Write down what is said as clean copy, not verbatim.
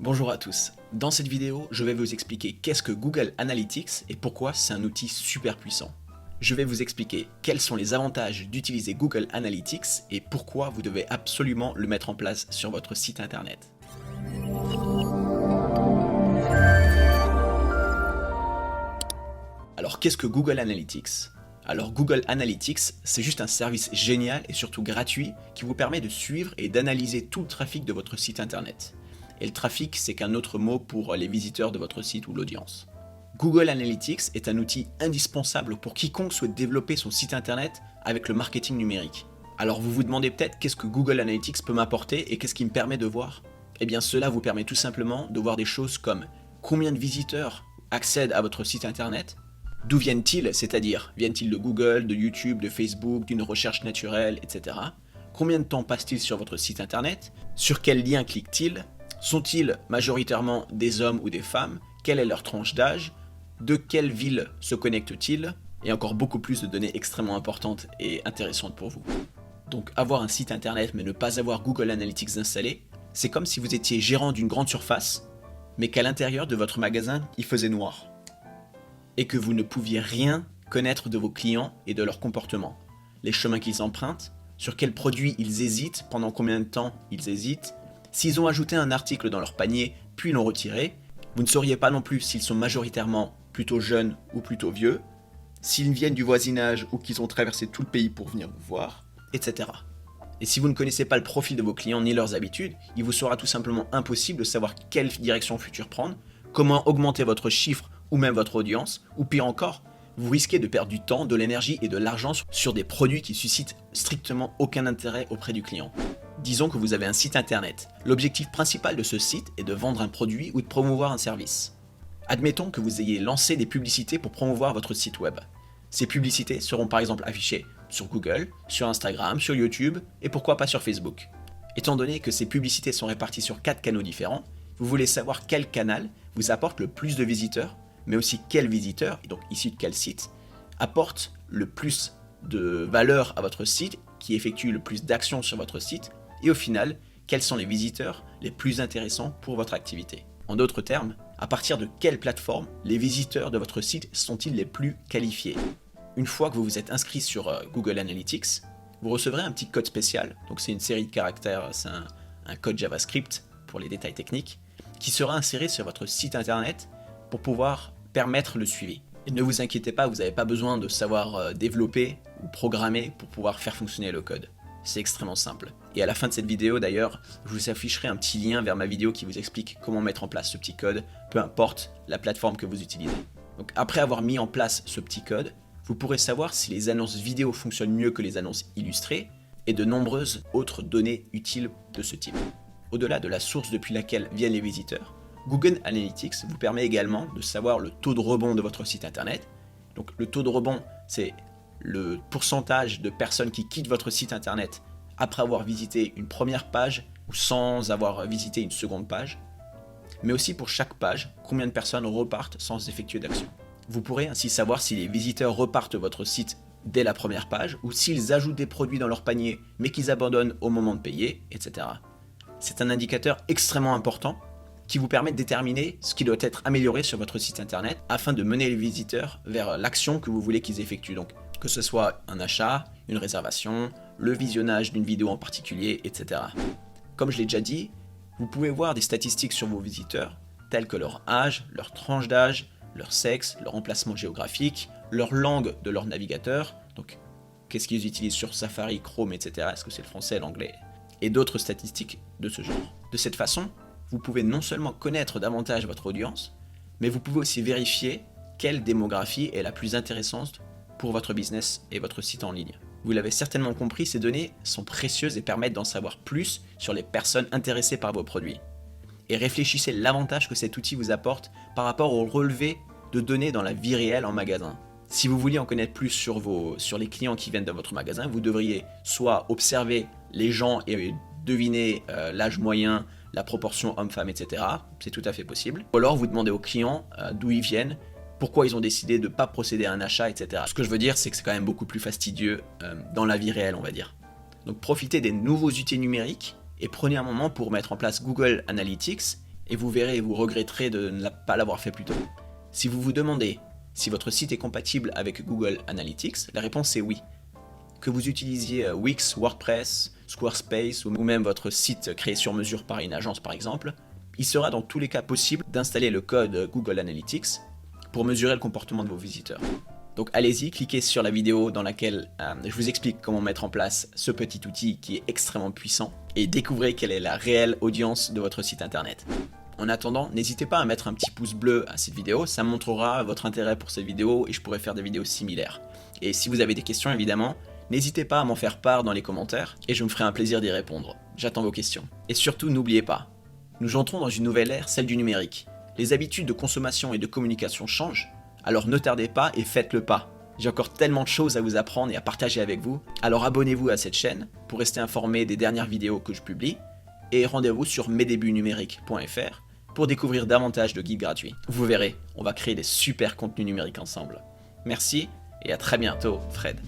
Bonjour à tous, dans cette vidéo je vais vous expliquer qu'est-ce que Google Analytics et pourquoi c'est un outil super puissant. Je vais vous expliquer quels sont les avantages d'utiliser Google Analytics et pourquoi vous devez absolument le mettre en place sur votre site internet. Alors qu'est-ce que Google Analytics ? Alors Google Analytics, c'est juste un service génial et surtout gratuit qui vous permet de suivre et d'analyser tout le trafic de votre site internet. Et le trafic, c'est qu'un autre mot pour les visiteurs de votre site ou l'audience. Google Analytics est un outil indispensable pour quiconque souhaite développer son site internet avec le marketing numérique. Alors vous vous demandez peut-être qu'est-ce que Google Analytics peut m'apporter et qu'est-ce qui me permet de voir ? Eh bien cela vous permet tout simplement de voir des choses comme combien de visiteurs accèdent à votre site internet, d'où viennent-ils, c'est-à-dire viennent-ils de Google, de YouTube, de Facebook, d'une recherche naturelle, etc. Combien de temps passent-ils sur votre site internet, sur quels liens cliquent-ils, sont-ils majoritairement des hommes ou des femmes, quelle est leur tranche d'âge, de quelle ville se connectent-ils, et encore beaucoup plus de données extrêmement importantes et intéressantes pour vous. Donc avoir un site internet mais ne pas avoir Google Analytics installé, c'est comme si vous étiez gérant d'une grande surface, mais qu'à l'intérieur de votre magasin, il faisait noir. Et que vous ne pouviez rien connaître de vos clients et de leur comportement. Les chemins qu'ils empruntent, sur quels produits ils hésitent, pendant combien de temps ils hésitent, s'ils ont ajouté un article dans leur panier puis l'ont retiré, vous ne sauriez pas non plus s'ils sont majoritairement plutôt jeunes ou plutôt vieux, s'ils viennent du voisinage ou qu'ils ont traversé tout le pays pour venir vous voir, etc. Et si vous ne connaissez pas le profil de vos clients ni leurs habitudes, il vous sera tout simplement impossible de savoir quelle direction future prendre, comment augmenter votre chiffre ou même votre audience, ou pire encore, vous risquez de perdre du temps, de l'énergie et de l'argent sur des produits qui suscitent strictement aucun intérêt auprès du client. Disons que vous avez un site internet. L'objectif principal de ce site est de vendre un produit ou de promouvoir un service. Admettons que vous ayez lancé des publicités pour promouvoir votre site web. Ces publicités seront par exemple affichées sur Google, sur Instagram, sur YouTube et pourquoi pas sur Facebook. Étant donné que ces publicités sont réparties sur 4 canaux différents, vous voulez savoir quel canal vous apporte le plus de visiteurs, mais aussi quel visiteur, et donc issu de quel site, apporte le plus de valeur à votre site, qui effectue le plus d'actions sur votre site, et au final, quels sont les visiteurs les plus intéressants pour votre activité. En d'autres termes, à partir de quelle plateforme les visiteurs de votre site sont-ils les plus qualifiés. Une fois que vous vous êtes inscrit sur Google Analytics, vous recevrez un petit code spécial, donc c'est une série de caractères, c'est un code JavaScript pour les détails techniques, qui sera inséré sur votre site internet pour pouvoir permettre le suivi. Et ne vous inquiétez pas, vous n'avez pas besoin de savoir développer ou programmer pour pouvoir faire fonctionner le code. C'est extrêmement simple. Et à la fin de cette vidéo d'ailleurs, je vous afficherai un petit lien vers ma vidéo qui vous explique comment mettre en place ce petit code, peu importe la plateforme que vous utilisez. Donc après avoir mis en place ce petit code, vous pourrez savoir si les annonces vidéo fonctionnent mieux que les annonces illustrées et de nombreuses autres données utiles de ce type. Au-delà de la source depuis laquelle viennent les visiteurs, Google Analytics vous permet également de savoir le taux de rebond de votre site internet. Donc le taux de rebond, c'est le pourcentage de personnes qui quittent votre site internet après avoir visité une première page ou sans avoir visité une seconde page, mais aussi pour chaque page, combien de personnes repartent sans effectuer d'action. Vous pourrez ainsi savoir si les visiteurs repartent de votre site dès la première page ou s'ils ajoutent des produits dans leur panier mais qu'ils abandonnent au moment de payer, etc. C'est un indicateur extrêmement important qui vous permet de déterminer ce qui doit être amélioré sur votre site internet afin de mener les visiteurs vers l'action que vous voulez qu'ils effectuent. Donc, que ce soit un achat, une réservation, le visionnage d'une vidéo en particulier, etc. Comme je l'ai déjà dit, vous pouvez voir des statistiques sur vos visiteurs, telles que leur âge, leur tranche d'âge, leur sexe, leur emplacement géographique, leur langue de leur navigateur, donc qu'est-ce qu'ils utilisent sur Safari, Chrome, etc. Est-ce que c'est le français, l'anglais, et d'autres statistiques de ce genre. De cette façon, vous pouvez non seulement connaître davantage votre audience, mais vous pouvez aussi vérifier quelle démographie est la plus intéressante pour votre business et votre site en ligne. Vous l'avez certainement compris, ces données sont précieuses et permettent d'en savoir plus sur les personnes intéressées par vos produits. Et réfléchissez l'avantage que cet outil vous apporte par rapport au relevé de données dans la vie réelle en magasin. Si vous vouliez en connaître plus sur les clients qui viennent de votre magasin, vous devriez soit observer les gens et deviner l'âge moyen, la proportion homme-femme, etc. C'est tout à fait possible. Ou alors vous demandez aux clients d'où ils viennent, pourquoi ils ont décidé de ne pas procéder à un achat, etc. Ce que je veux dire, c'est que c'est quand même beaucoup plus fastidieux dans la vie réelle, on va dire. Donc profitez des nouveaux outils numériques et prenez un moment pour mettre en place Google Analytics et vous verrez et vous regretterez de ne pas l'avoir fait plus tôt. Si vous vous demandez si votre site est compatible avec Google Analytics, la réponse est oui. Que vous utilisiez Wix, WordPress, Squarespace ou même votre site créé sur mesure par une agence par exemple, il sera dans tous les cas possible d'installer le code Google Analytics pour mesurer le comportement de vos visiteurs. Donc allez-y, cliquez sur la vidéo dans laquelle je vous explique comment mettre en place ce petit outil qui est extrêmement puissant et découvrez quelle est la réelle audience de votre site internet. En attendant, n'hésitez pas à mettre un petit pouce bleu à cette vidéo, ça montrera votre intérêt pour cette vidéo et je pourrai faire des vidéos similaires. Et si vous avez des questions évidemment, n'hésitez pas à m'en faire part dans les commentaires et je me ferai un plaisir d'y répondre. J'attends vos questions. Et surtout n'oubliez pas, nous entrons dans une nouvelle ère, celle du numérique. Les habitudes de consommation et de communication changent. Alors ne tardez pas et faites le pas. J'ai encore tellement de choses à vous apprendre et à partager avec vous, alors abonnez-vous à cette chaîne pour rester informé des dernières vidéos que je publie, et rendez-vous sur mesdebutnumériques.fr pour découvrir davantage de guides gratuits. Vous verrez, on va créer des super contenus numériques ensemble. Merci et à très bientôt, Fred.